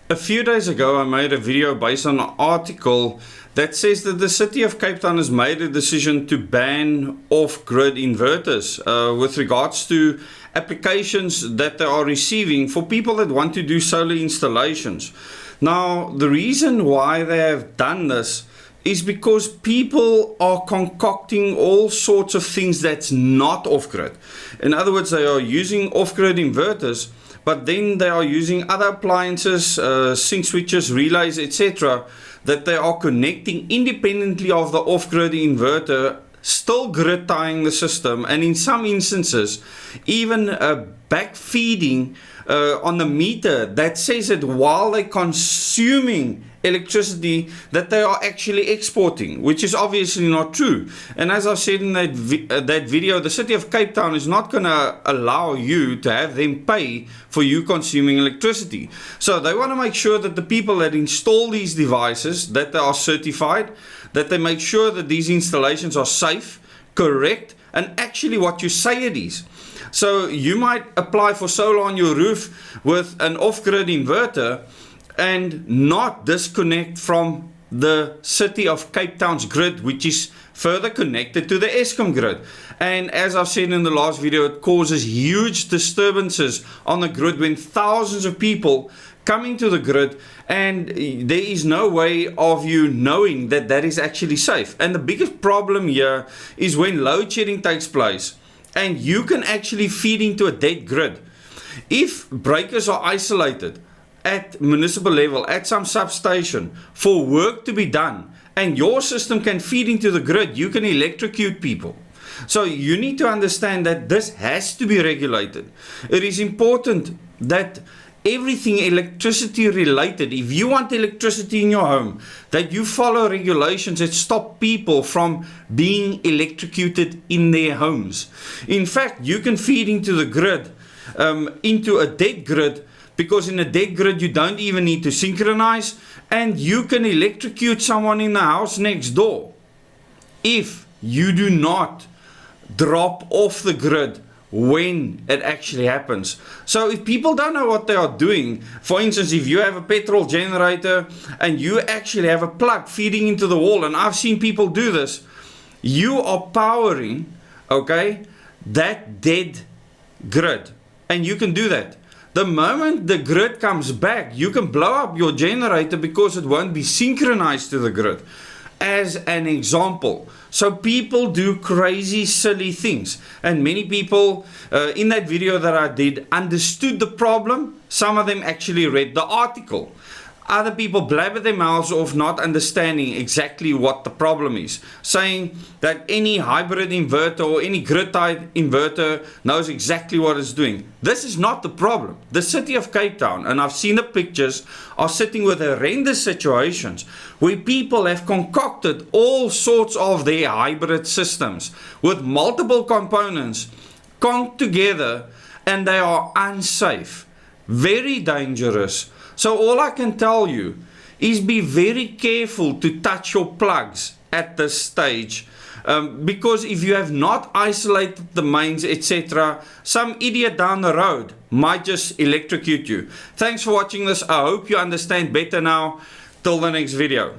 A few days ago I made a video based on an article that says that the city of Cape Town has made a decision to ban off-grid inverters with regards to applications that they are receiving for people that want to do solar installations. Now, the reason why they have done this is because people are concocting all sorts of things that's not off-grid. In other words, they are using off-grid inverters, but then they are using other appliances, sync switches, relays, etc., that they are connecting independently of the off-grid inverter, still grid tying the system, and in some instances even backfeeding on the meter that says that while they're consuming electricity that they are actually exporting, which is obviously not true. And as I said in that video, the city of Cape Town is not going to allow you to have them pay for you consuming electricity. So they want to make sure that the people that install these devices, that they are certified, that they make sure that these installations are safe, correct, and actually what you say it is. So you might apply for solar on your roof with an off-grid inverter and not disconnect from the city of Cape Town's grid, which is further connected to the Eskom grid. And as I've said in the last video, it causes huge disturbances on the grid when thousands of people coming to the grid, and there is no way of you knowing that that is actually safe. And the biggest problem here is when load shedding takes place and you can actually feed into a dead grid. If breakers are isolated at municipal level, at some substation, for work to be done, and your system can feed into the grid, you can electrocute people. So you need to understand that this has to be regulated. It is important that everything electricity related, if you want electricity in your home, that you follow regulations that stop people from being electrocuted in their homes. In fact, you can feed into the grid, into a dead grid, because in a dead grid you don't even need to synchronize, and you can electrocute someone in the house next door if you do not drop off the grid when it actually happens. So if people don't know what they are doing, for instance, if you have a petrol generator and you actually have a plug feeding into the wall, and I've seen people do this, you are powering, okay, that dead grid, and you can do that. The moment the grid comes back, you can blow up your generator because it won't be synchronized to the grid, as an example. So people do crazy, silly things, and many people in that video that I did understood the problem. Some of them actually read the article. Other people blabber their mouths off, not understanding exactly what the problem is, saying that any hybrid inverter or any grid-tied inverter knows exactly what it's doing. This is not the problem. The city of Cape Town, and I've seen the pictures, are sitting with horrendous situations where people have concocted all sorts of their hybrid systems with multiple components conked together, and they are unsafe, very dangerous. So all I can tell you is be very careful to touch your plugs at this stage, because if you have not isolated the mains, etc., some idiot down the road might just electrocute you. Thanks for watching this. I hope you understand better now. Till the next video.